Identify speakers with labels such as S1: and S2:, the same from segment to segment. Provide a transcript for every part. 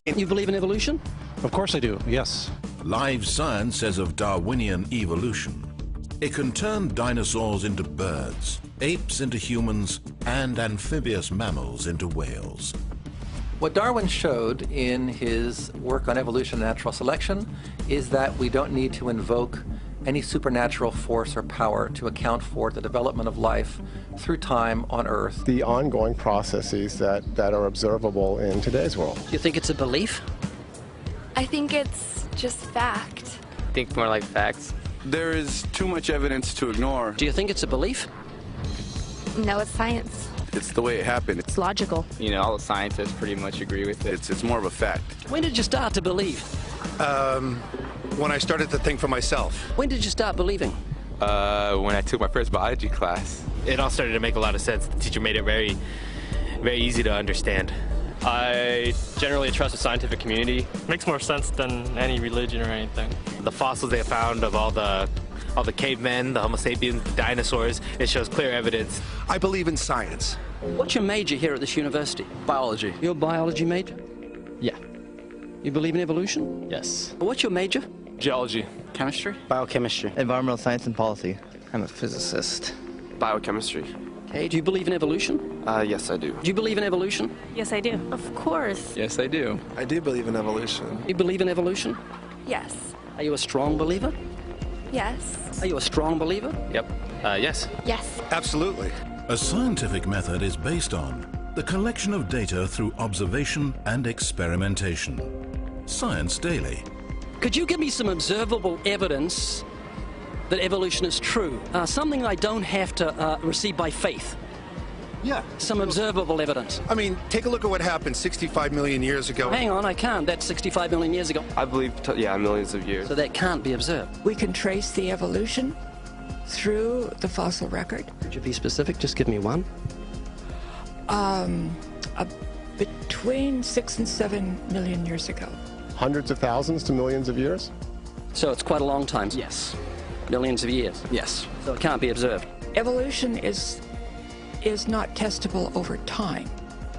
S1: You believe in evolution?
S2: Of course I do, yes.
S3: Live science says of Darwinian evolution, it can turn dinosaurs into birds, apes into humans, and amphibious mammals into whales.
S4: What Darwin showed in his work on evolution and natural selection is that we don't need to invoke any supernatural force or power to account for the development of life through time on Earth.
S5: The ongoing processes that are observable in today's world.
S1: Do you think it's a belief?
S6: I think it's just fact.
S7: I think more like facts.
S8: There is too much evidence to ignore.
S1: Do you think it's a belief?
S6: No, it's science.
S8: It's the way it happened.
S6: It's logical.
S7: You know, all the scientists pretty much agree with it.
S8: It's more of a fact.
S1: When did you start to believe?
S9: When I started to think for myself.
S1: When did you start believing?
S7: When I took my first biology class.
S10: It all started to make a lot of sense. The teacher made it very, very easy to understand. I generally trust the scientific community. Makes more sense than any religion or anything. The fossils they found of all the cavemen, the Homo sapiens, the dinosaurs, it shows clear evidence.
S9: I believe in science.
S1: What's your major here at this university?
S7: Biology.
S1: Your biology major?
S7: Yeah.
S1: You believe in evolution?
S7: Yes.
S1: What's your major?
S10: Geology.
S7: Chemistry?
S11: Biochemistry.
S7: Environmental science and policy.
S11: I'm a physicist.
S7: Biochemistry.
S1: Okay, do you believe in evolution?
S7: Yes, I do.
S1: Do you believe in evolution?
S6: Yes, I do. Of course.
S7: Yes, I do.
S9: I do believe in evolution.
S1: You believe in evolution?
S6: Yes.
S1: Are you a strong believer?
S6: Yes.
S1: Are you a strong believer?
S10: Yep. Yes.
S6: Yes.
S9: Absolutely.
S3: A scientific method is based on the collection of data through observation and experimentation. Science Daily.
S1: Could you give me some observable evidence that evolution is true? Something I don't have to receive by faith.
S9: Yeah.
S1: Some observable evidence.
S9: I mean, take a look at what happened 65 million years ago.
S1: Hang on, I can't. That's 65 million years ago.
S7: I believe, millions of years.
S1: So that can't be observed.
S12: We can trace the evolution through the fossil record.
S1: Could you be specific? Just give me one.
S12: Between 6 and 7 million years ago.
S5: Hundreds of thousands to millions of years?
S1: So it's quite a long time.
S7: Yes.
S1: Millions of years.
S7: Yes.
S1: So it can't be observed.
S12: Evolution is not testable over time.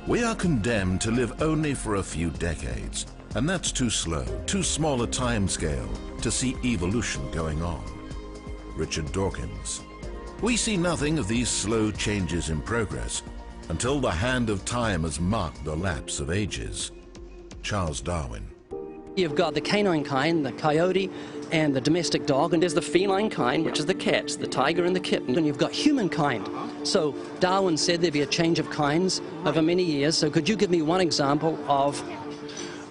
S3: We are condemned to live only for a few decades, and that's too slow, too small a time scale to see evolution going on. Richard Dawkins. We see nothing of these slow changes in progress until the hand of time has marked the lapse of ages. Charles Darwin.
S1: You've got the canine kind, the coyote, and the domestic dog, and there's the feline kind, which is the cats, the tiger and the kitten, and you've got humankind. So Darwin said there'd be a change of kinds over many years, so could you give me one example of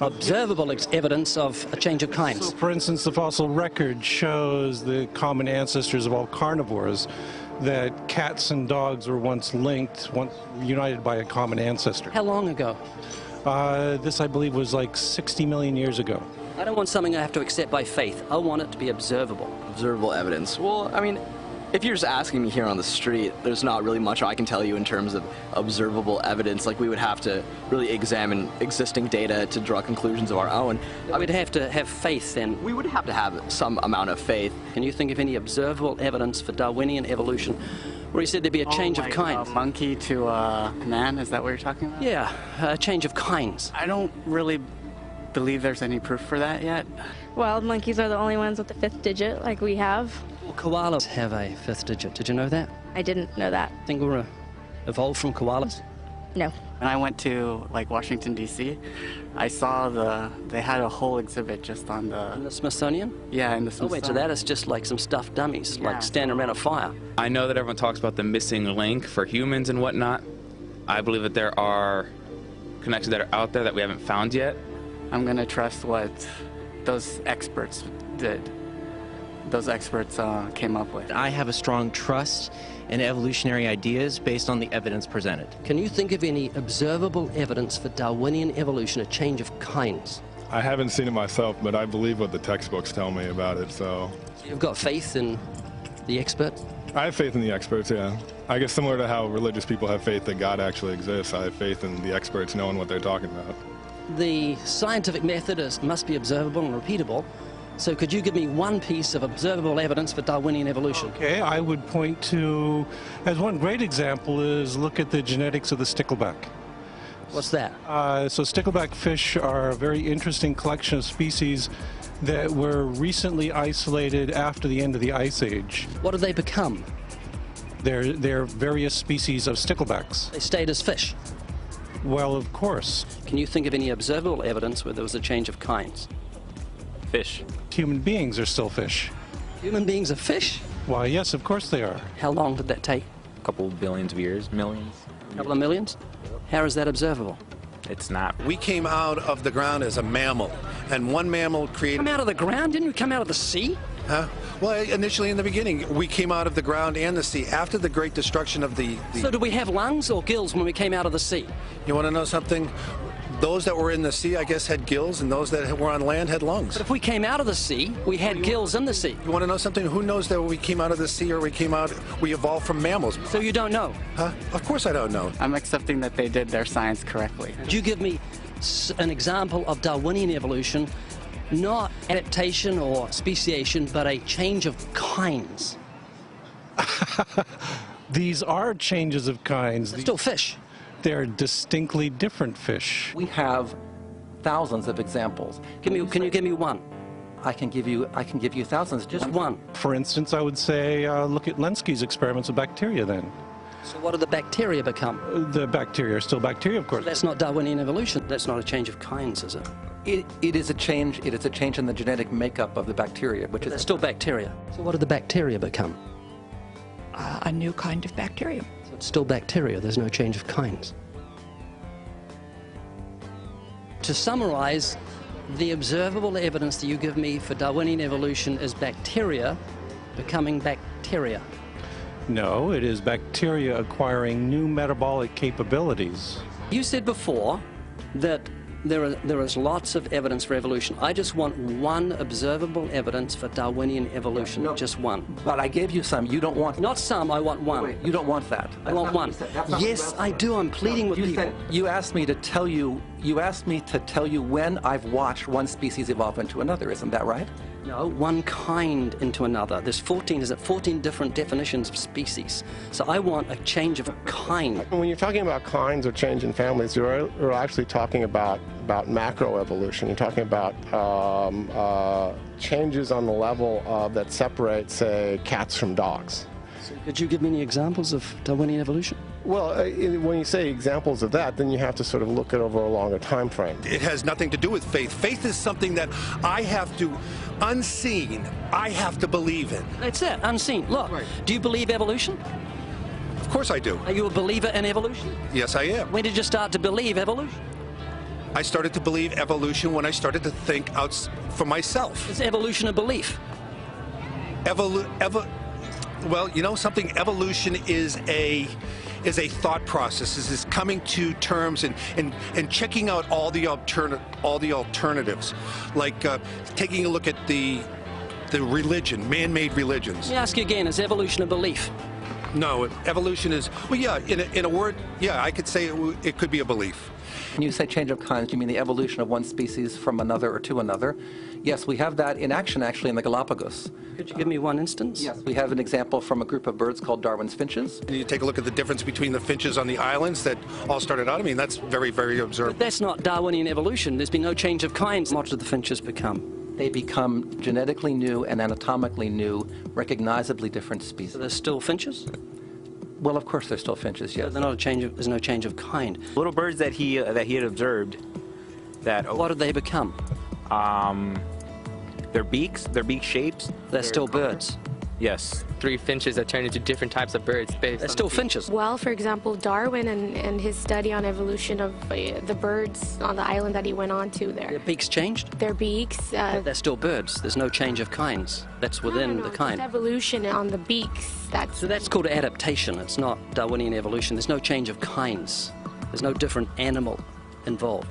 S1: observable evidence of a change of kinds?
S2: So, for instance, the fossil record shows the common ancestors of all carnivores, that cats and dogs were once linked, once united by a common ancestor.
S1: How long ago?
S2: This, I believe, was like 60 million years ago.
S1: I don't want something I have to accept by faith. I want it to be observable.
S7: Observable evidence. Well, I mean, if you're just asking me here on the street, there's not really much I can tell you in terms of observable evidence. Like, we would have to really examine existing data to draw conclusions of our own.
S1: I would have to have faith then.
S7: We would have to have some amount of faith.
S1: Can you think of any observable evidence for Darwinian evolution where he said there'd be a change of kinds?
S11: Monkey to man, is that what you're talking about?
S1: Yeah, a change of kinds.
S11: I don't really believe there's any proof for that yet.
S6: Wild monkeys are the only ones with the 5th digit, like we have.
S1: Well, koalas have a 5th digit. Did you know that?
S6: I didn't know that.
S1: Think we're evolved from koalas?
S6: No.
S11: When I went to, like, Washington, D.C., I saw they had a whole exhibit just on
S1: In the Smithsonian?
S11: Yeah, in the
S1: Oh,
S11: Smithsonian.
S1: wait, so that is just like some stuffed dummies, like standing around a fire.
S13: I know that everyone talks about the missing link for humans and whatnot. I believe that there are connections that are out there that we haven't found yet.
S11: I'm going to trust what those experts did. Those experts came up with.
S14: I have a strong trust in evolutionary ideas based on the evidence presented.
S1: Can you think of any observable evidence for Darwinian evolution, a change of kinds?
S15: I haven't seen it myself, but I believe what the textbooks tell me about it, so...
S1: You've got faith in the expert?
S15: I have faith in the experts, yeah. I guess similar to how religious people have faith that God actually exists, I have faith in the experts knowing what they're talking about.
S1: The scientific method must be observable and repeatable. So could you give me one piece of observable evidence for Darwinian evolution?
S2: Okay, I would point to, as one great example is look at the genetics of the stickleback.
S1: What's that?
S2: So stickleback fish are a very interesting collection of species that were recently isolated after the end of the Ice Age.
S1: What did they become?
S2: They're various species of sticklebacks.
S1: They stayed as fish.
S2: Well, of course.
S1: Can you think of any observable evidence where there was a change of kinds?
S13: Fish.
S2: Human beings are still fish.
S1: Human beings are fish?
S2: Why, yes, of course they are.
S1: How long did that take?
S13: A couple billions of years, millions.
S1: A couple of millions? How is that observable?
S13: It's not.
S9: We came out of the ground as a mammal, and one mammal created...
S1: Come out of the ground? Didn't we come out of the sea?
S9: Huh? Well, initially in the beginning, we came out of the ground and the sea. After the great destruction of the...
S1: So did we have lungs or gills when we came out of the sea?
S9: You want to know something? Those that were in the sea, I guess, had gills, and those that were on land had lungs.
S1: But if we came out of the sea, we had gills in the sea.
S9: You want to know something? Who knows that we came out of the sea or we evolved from mammals?
S1: So you don't know?
S9: Huh? Of course I don't know.
S11: I'm accepting that they did their science correctly.
S1: Could you give me an example of Darwinian evolution, not adaptation or speciation, but a change of kinds?
S2: These are changes of kinds.
S1: They're still fish.
S2: They're distinctly different fish.
S4: We have thousands of examples.
S1: Can you give me one?
S4: I can give you thousands.
S1: Just one.
S2: For instance, I would say look at Lenski's experiments with bacteria then.
S1: So what do the bacteria become?
S2: The bacteria are still bacteria, of course.
S1: So that's not Darwinian evolution. That's not a change of kinds, is it?
S4: It is a change. It is a change in the genetic makeup of the bacteria, which is
S1: still bacteria. So what do the bacteria become?
S12: A new kind of bacterium.
S1: So it's still bacteria. There's no change of kinds. To summarize, the observable evidence that you give me for Darwinian evolution is bacteria becoming bacteria.
S2: No, it is bacteria acquiring new metabolic capabilities.
S1: You said before that there is lots of evidence for evolution. I just want one observable evidence for Darwinian evolution, just one.
S4: But I gave you some. You don't want...
S1: Not some, I want one.
S4: Wait, you don't want that.
S1: I want one. Yes, I do. I'm pleading with people.
S4: You asked me to tell you when I've watched one species evolve into another. Isn't that right?
S1: No, one kind into another. There's 14 different definitions of species. So I want a change of kind.
S5: When you're talking about kinds or change in families, you're actually talking about macroevolution. You're talking about changes on the level that separate, say, cats from dogs.
S1: So could you give me any examples of Darwinian evolution?
S5: Well, when you say examples of that, then you have to sort of look at over a longer time frame.
S9: It has nothing to do with faith. Faith is something that I have to, unseen, I have to believe in.
S1: That's it, unseen. Look, do you believe evolution?
S9: Of course I do.
S1: Are you a believer in evolution?
S9: Yes, I am.
S1: When did you start to believe evolution?
S9: I started to believe evolution when I started to think out for myself.
S1: Is evolution a belief?
S9: Well, you know something? Evolution is a thought process. Is coming to terms and checking out all the alternatives, like taking a look at the religion, man-made religions.
S1: Let me ask you again: is evolution a belief?
S9: No, evolution is, well, yeah. In a word, yeah, I could say it could be a belief.
S4: When you say change of kinds, do you mean the evolution of one species from another or to another? Yes, we have that in action, actually, in the Galapagos.
S1: Could you give me one instance?
S4: Yes, we have an example from a group of birds called Darwin's finches.
S9: You take a look at the difference between the finches on the islands that all started out. I mean, that's very, very observable.
S1: But that's not Darwinian evolution. There's been no change of kinds. What did the finches become?
S4: They become genetically new and anatomically new, recognizably different species.
S1: So they're still finches?
S4: Well, of course, they're still finches, yes.
S1: They're not a change of, there's no change of kind.
S13: Little birds that he had observed.
S1: What did they become?
S13: Their beaks, their beak shapes.
S1: They're still birds.
S13: Yes.
S10: 3 finches that turn into different types of birds.
S1: They're still finches.
S6: Well, for example, Darwin and his study on evolution of the birds on the island that he went on to there.
S1: Their beaks changed?
S6: Their beaks.
S1: They're still birds. There's no change of kinds. That's within the kind.
S6: It's evolution on the beaks.
S1: So that's called adaptation. It's not Darwinian evolution. There's no change of kinds. There's no different animal involved.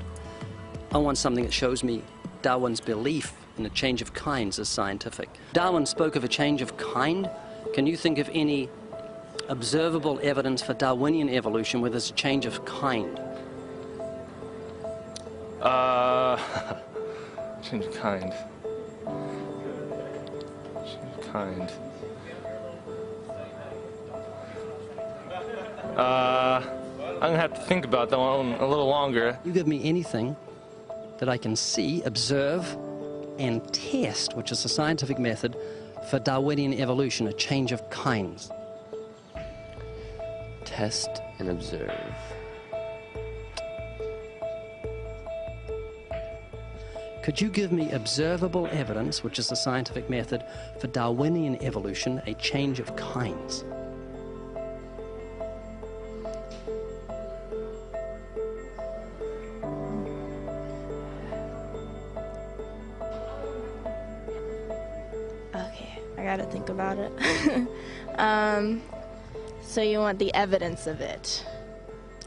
S1: I want something that shows me Darwin's belief in a change of kinds is scientific. Darwin spoke of a change of kind. Can you think of any observable evidence for Darwinian evolution where there's a change of kind?
S16: Change of kind. Change of kind. gonna have to think about that one a little longer.
S1: You give me anything that I can see, observe, and test, which is a scientific method for Darwinian evolution, a change of kinds.
S17: Test and observe.
S1: Could you give me observable evidence, which is the scientific method for Darwinian evolution, a change of kinds?
S18: Okay, I gotta think about it. So you want the evidence of it?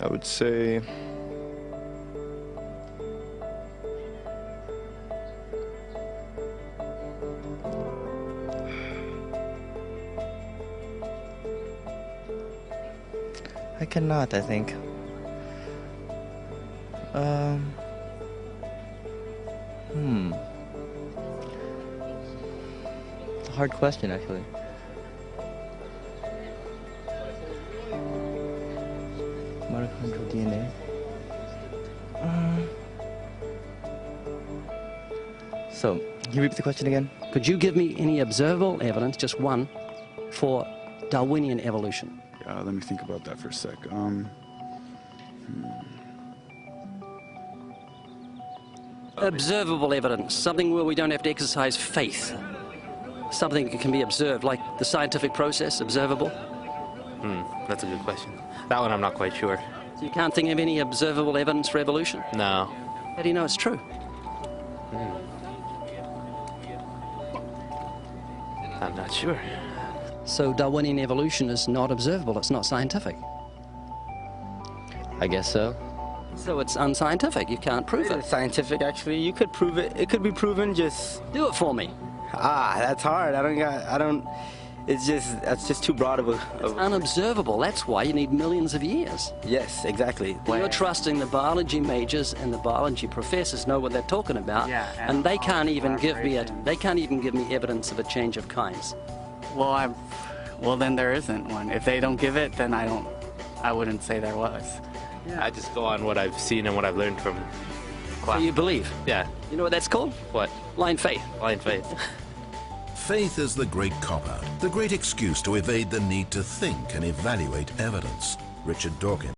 S16: I would say
S19: I cannot, I think. It's a hard question, actually. Mitochondrial DNA. So, can you repeat the question again?
S1: Could you give me any observable evidence, just one, for Darwinian evolution?
S20: Let me think about that for a sec.
S1: Observable evidence, something where we don't have to exercise faith. Something that can be observed, like the scientific process, observable.
S10: That's a good question. That one I'm not quite sure.
S1: So you can't think of any observable evidence for evolution?
S10: No.
S1: How do you know it's true?
S10: I'm not sure.
S1: So Darwinian evolution is not observable, it's not scientific.
S17: I guess so.
S1: So it's unscientific, you can't prove it.
S21: It's scientific, actually. You could prove it. It could be proven, just...
S1: Do it for me.
S21: That's hard. That's just too broad of a...
S1: It's unobservable, that's why you need millions of years.
S21: Yes, exactly.
S1: You're trusting the biology majors and the biology professors know what they're talking about, and they can't even give me evidence of a change of kinds.
S11: Well, then there isn't one. If they don't give it, then I wouldn't say there was.
S10: Yeah. I just go on what I've seen and what I've learned from class.
S1: So you believe?
S10: Yeah.
S1: You know what that's called?
S10: What?
S1: Blind faith.
S10: Blind faith.
S3: Faith is the great cop-out, the great excuse to evade the need to think and evaluate evidence. Richard Dawkins.